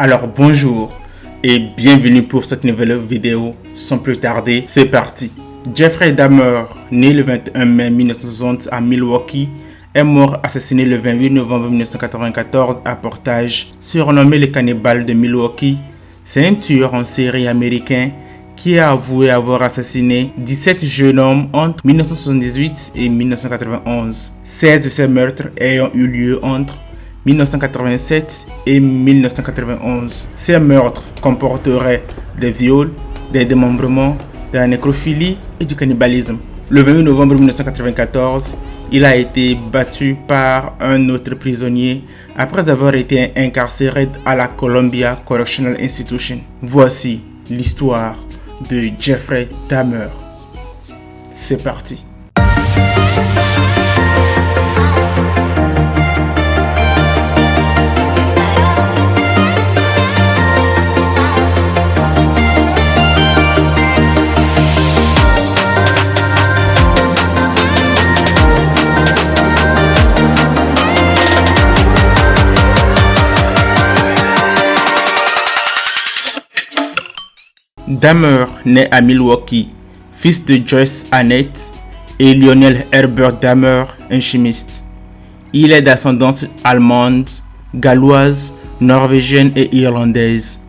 Alors bonjour et bienvenue pour cette nouvelle vidéo. Sans plus tarder, c'est parti. Jeffrey Dahmer, né le 21 mai 1960 à Milwaukee, est mort assassiné le 28 novembre 1994 à Portage. Surnommé le cannibale de Milwaukee, c'est un tueur en série américain qui a avoué avoir assassiné 17 jeunes hommes entre 1978 et 1991. 16 de ces meurtres ayant eu lieu entre 1987 et 1991. Ces meurtres comporteraient des viols, des démembrements, de la nécrophilie et du cannibalisme. Le 28 novembre 1994, il a été battu par un autre prisonnier après avoir été incarcéré à la Columbia Correctional Institution. Voici l'histoire de Jeffrey Dahmer. C'est parti. Dahmer naît à Milwaukee, fils de Joyce Annette et Lionel Herbert Dahmer, un chimiste. Il est d'ascendance allemande, galloise, norvégienne et irlandaise.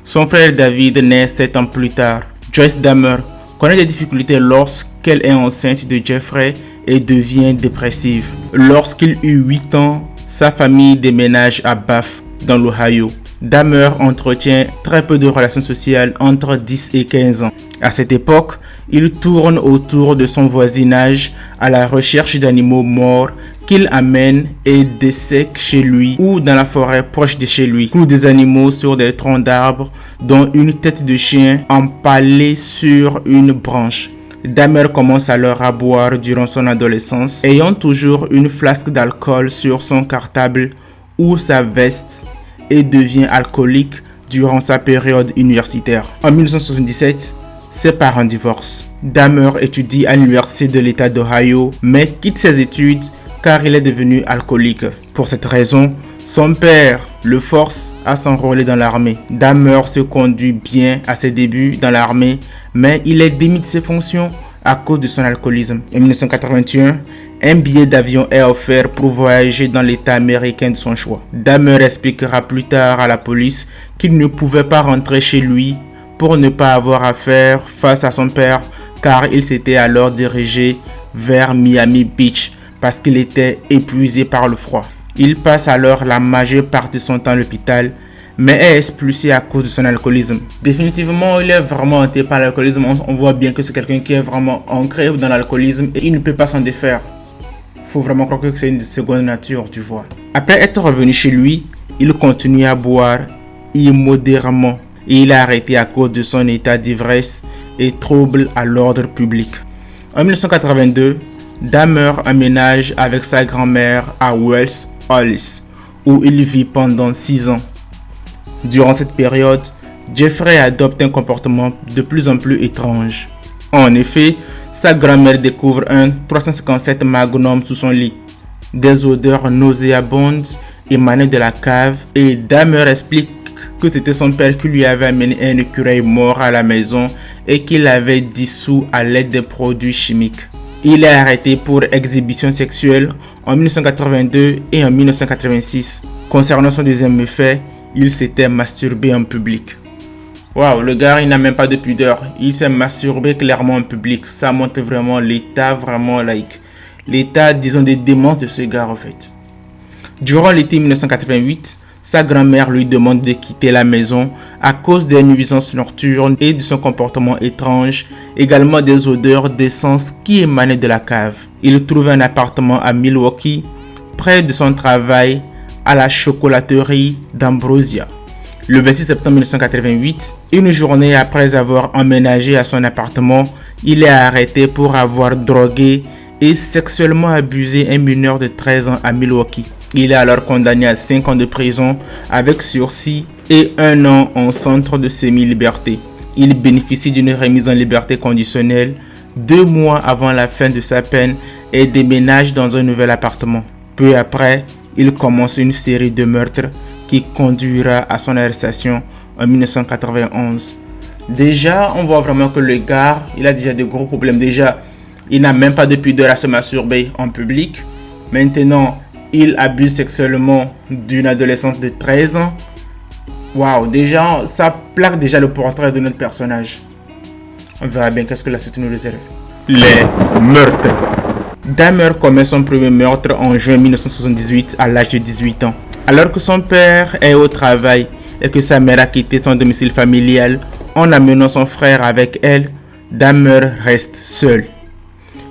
Son frère David naît 7 ans plus tard. Joyce Dahmer connaît des difficultés lorsqu'elle est enceinte de Jeffrey et devient dépressive. Lorsqu'il eut 8 ans, sa famille déménage à Bath, dans l'Ohio. Dahmer entretient très peu de relations sociales entre 10 et 15 ans. À cette époque, il tourne autour de son voisinage à la recherche d'animaux morts qu'il amène et dessèque chez lui ou dans la forêt proche de chez lui. Il cloue des animaux sur des troncs d'arbres, dont une tête de chien empalée sur une branche. Dahmer commence alors à boire durant son adolescence, ayant toujours une flasque d'alcool sur son cartable ou sa veste, et devient alcoolique durant sa période universitaire. En 1977, ses parents divorcent. Dahmer étudie à l'université de l'État d'Ohio, mais quitte ses études car il est devenu alcoolique. Pour cette raison, son père le force à s'enrôler dans l'armée. Dahmer se conduit bien à ses débuts dans l'armée, mais il est démis de ses fonctions à cause de son alcoolisme. En 1981, un billet d'avion est offert pour voyager dans l'État américain de son choix. Dahmer expliquera plus tard à la police qu'il ne pouvait pas rentrer chez lui pour ne pas avoir à faire face à son père car il s'était alors dirigé vers Miami Beach parce qu'il était épuisé par le froid. Il passe alors la majeure partie de son temps à l'hôpital mais est expulsé à cause de son alcoolisme. Définitivement, il est vraiment hanté par l'alcoolisme. On voit bien que c'est quelqu'un qui est vraiment ancré dans l'alcoolisme et il ne peut pas s'en défaire. Faut vraiment croire que c'est une seconde nature, tu vois. Après être revenu chez lui, il continue à boire immodérément et il est arrêté à cause de son état d'ivresse et trouble à l'ordre public. En 1982, Dahmer emménage avec sa grand-mère à West Allis, où il vit pendant 6 ans. Durant cette période, Jeffrey adopte un comportement de plus en plus étrange. En effet, sa grand-mère découvre un 357 Magnum sous son lit. Des odeurs nauséabondes émanaient de la cave et Dahmer explique que c'était son père qui lui avait amené un écureuil mort à la maison et qu'il l'avait dissous à l'aide de produits chimiques. Il est arrêté pour exhibition sexuelle en 1982 et en 1986. Concernant son deuxième méfait, il s'était masturbé en public. Waouh, le gars, il n'a même pas de pudeur. Il s'est masturbé clairement en public. Ça montre vraiment l'état, disons, des démences de ce gars, en fait. Durant l'été 1988, sa grand-mère lui demande de quitter la maison à cause des nuisances nocturnes et de son comportement étrange, également des odeurs d'essence qui émanaient de la cave. Il trouve un appartement à Milwaukee, près de son travail, à la chocolaterie d'Ambrosia. Le 26 septembre 1988, une journée après avoir emménagé à son appartement, il est arrêté pour avoir drogué et sexuellement abusé un mineur de 13 ans à Milwaukee. Il est alors condamné à 5 ans de prison avec sursis et 1 an en centre de semi-liberté. Il bénéficie d'une remise en liberté conditionnelle 2 mois avant la fin de sa peine et déménage dans un nouvel appartement. Peu après, il commence une série de meurtres qui conduira à son arrestation en 1991. Déjà, on voit vraiment que le gars, il a déjà de gros problèmes. Déjà, il n'a même pas de pudeur à se masturber en public. Maintenant, il abuse sexuellement d'une adolescente de 13 ans. Waouh, déjà, ça plaque déjà le portrait de notre personnage. On verra bien qu'est-ce que la suite nous réserve. Les meurtres. Dahmer commet son premier meurtre en juin 1978 à l'âge de 18 ans. Alors que son père est au travail et que sa mère a quitté son domicile familial en amenant son frère avec elle, Dahmer reste seul.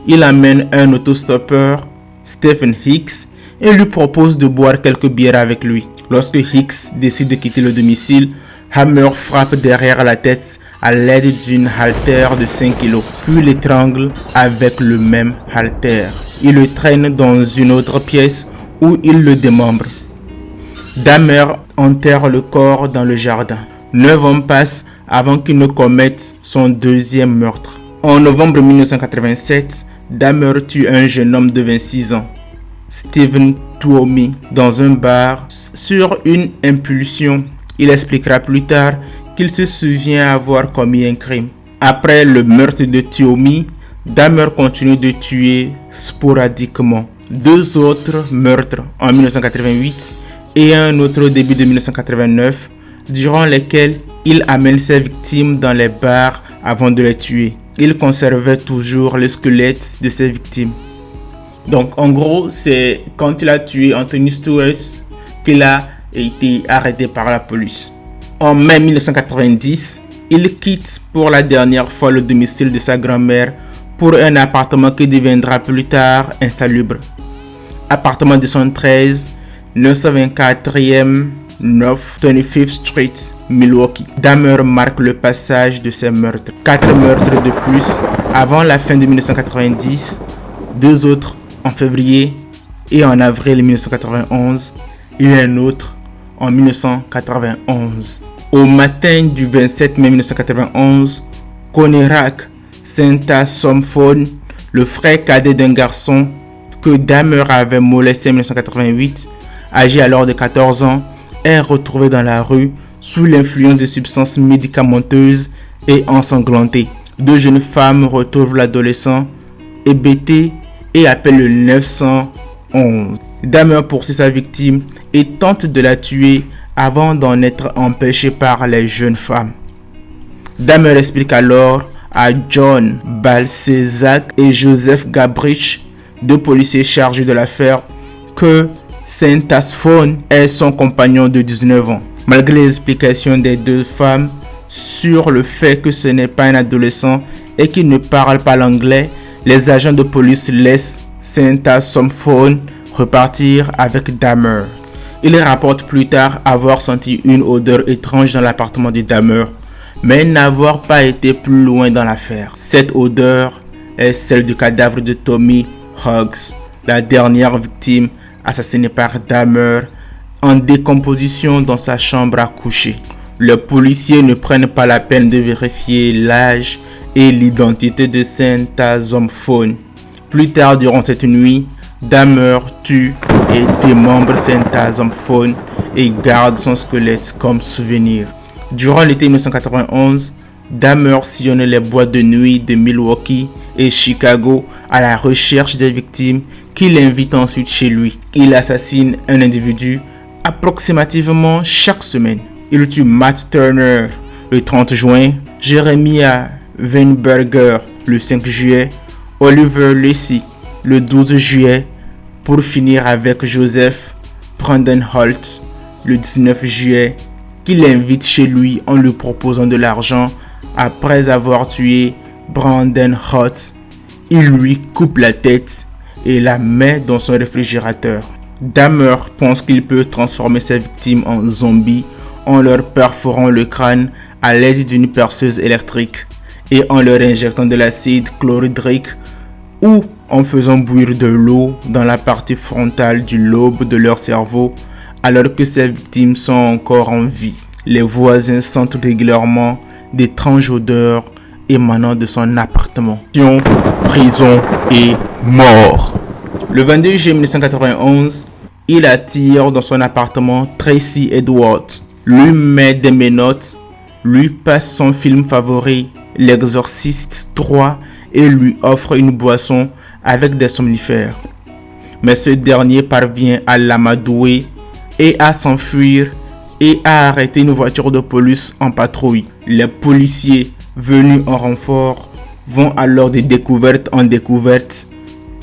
Il amène un autostoppeur, Stephen Hicks, et lui propose de boire quelques bières avec lui. Lorsque Hicks décide de quitter le domicile, Hammer frappe derrière la tête à l'aide d'une haltère de 5 kg, puis l'étrangle avec le même haltère. Il le traîne dans une autre pièce où il le démembre. Dahmer enterre le corps dans le jardin. 9 ans passent avant qu'il ne commette son deuxième meurtre. En novembre 1987, Dahmer tue un jeune homme de 26 ans, Stephen Tuomi, dans un bar sur une impulsion. Il expliquera plus tard qu'il se souvient avoir commis un crime. Après le meurtre de Tuomi, Dahmer continue de tuer sporadiquement. 2 autres meurtres en 1988 et un autre au début de 1989, durant lesquels il amène ses victimes dans les bars avant de les tuer. Il conservait toujours le squelette de ses victimes. Donc en gros, c'est quand il a tué Anthony Stewart qu'il a été arrêté par la police. En mai 1990, il quitte pour la dernière fois le domicile de sa grand-mère pour un appartement qui deviendra plus tard insalubre. Appartement 213, 924e North 25th Street, Milwaukee. Dahmer marque le passage de ses meurtres. 4 meurtres de plus avant la fin de 1990, 2 autres en février et en avril 1991 et un autre en 1991. Au matin du 27 mai 1991, Conerak Senta-Somphone, le frère cadet d'un garçon que Dahmer avait molesté en 1988, âgé alors de 14 ans, est retrouvé dans la rue sous l'influence de substances médicamenteuses et ensanglanté. 2 jeunes femmes retrouvent l'adolescent hébété et appellent le 911. Dahmer poursuit sa victime et tente de la tuer avant d'en être empêché par les jeunes femmes. Dahmer explique alors à John Balcezac et Joseph Gabrich, 2 policiers chargés de l'affaire, que Senta-Somphone est son compagnon de 19 ans. Malgré les explications des 2 femmes sur le fait que ce n'est pas un adolescent et qu'il ne parle pas l'anglais, les agents de police laissent Senta-Somphone repartir avec Dahmer. Il rapporte plus tard avoir senti une odeur étrange dans l'appartement de Dahmer, mais n'avoir pas été plus loin dans l'affaire. Cette odeur est celle du cadavre de Tommy Hughes, la dernière victime assassinée par Dahmer en décomposition dans sa chambre à coucher. Les policiers ne prennent pas la peine de vérifier l'âge et l'identité de Senta-Somphone. Plus tard durant cette nuit, Dahmer tue et démembre Senta-Somphone et garde son squelette comme souvenir. Durant l'été 1991, Dahmer sillonne les boîtes de nuit de Milwaukee et Chicago à la recherche des victimes qu'il invite ensuite chez lui. Il assassine un individu approximativement chaque semaine. Il tue Matt Turner le 30 juin, Jeremiah Weinberger le 5 juillet, Oliver Lacey le 12 juillet, pour finir avec Joseph Brandenholt le 19 juillet, qu'il invite chez lui en lui proposant de l'argent. Après avoir tué Brandenholt, il lui coupe la tête et la met dans son réfrigérateur. Dahmer pense qu'il peut transformer ses victimes en zombies en leur perforant le crâne à l'aide d'une perceuse électrique et en leur injectant de l'acide chlorhydrique ou en faisant bouillir de l'eau dans la partie frontale du lobe de leur cerveau alors que ses victimes sont encore en vie. Les voisins sentent régulièrement d'étranges odeurs émanant de son appartement. Prison et mort. Le 22 juillet 1991, Il attire dans son appartement Tracy Edwards, lui met des menottes, lui passe son film favori, L'Exorciste 3, et lui offre une boisson avec des somnifères. Mais ce dernier parvient à l'amadouer et à s'enfuir et à arrêter une voiture de police en patrouille. Les policiers venus en renfort vont alors de découverte en découverte,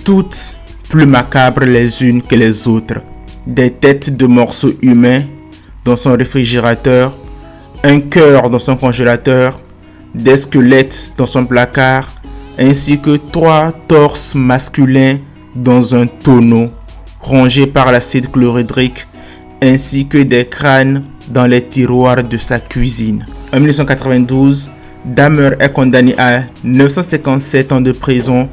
toutes plus macabres les unes que les autres. Des têtes de morceaux humains dans son réfrigérateur, un cœur dans son congélateur, des squelettes dans son placard, ainsi que 3 torses masculins dans un tonneau rongé par l'acide chlorhydrique, ainsi que des crânes dans les tiroirs de sa cuisine. En 1992, Dahmer est condamné à 957 ans de prison,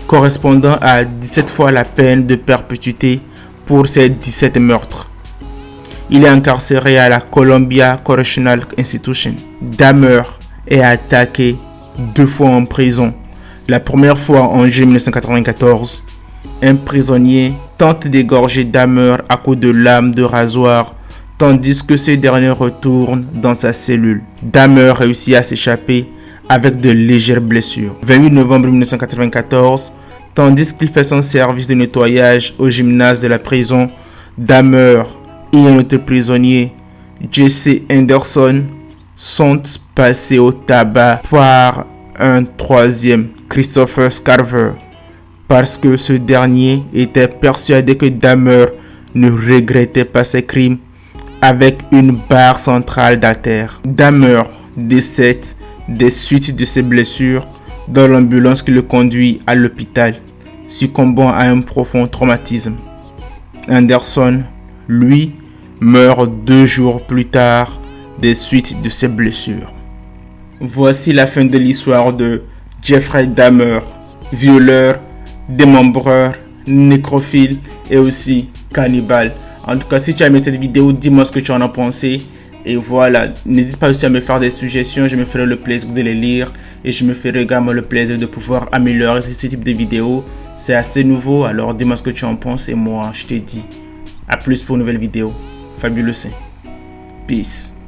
correspondant à 17 fois la peine de perpétuité pour ses 17 meurtres. Il est incarcéré à la Columbia Correctional Institution. Dahmer est attaqué 2 fois en prison. La première fois en juillet 1994, un prisonnier tente d'égorger Dahmer à coups de lame de rasoir, tandis que ce dernier retourne dans sa cellule. Dahmer réussit à s'échapper avec de légères blessures. 28 novembre 1994, tandis qu'il fait son service de nettoyage au gymnase de la prison, Dahmer et un autre prisonnier, Jesse Anderson, sont passés au tabac par un troisième, Christopher Scarver, parce que ce dernier était persuadé que Dahmer ne regrettait pas ses crimes, avec une barre centrale d'artère. Dahmer décède des suites de ses blessures dans l'ambulance qui le conduit à l'hôpital, succombant à un profond traumatisme. Anderson, lui, meurt 2 jours plus tard des suites de ses blessures. Voici la fin de l'histoire de Jeffrey Dahmer, violeur, démembreur, nécrophile et aussi cannibale. En tout cas, si tu as aimé cette vidéo, dis-moi ce que tu en as pensé. Et voilà, n'hésite pas aussi à me faire des suggestions, je me ferai le plaisir de les lire. Et je me ferai également le plaisir de pouvoir améliorer ce type de vidéos. C'est assez nouveau, alors dis-moi ce que tu en penses. Et moi, je te dis à plus pour une nouvelle vidéo. Fabuleux Saint. Peace.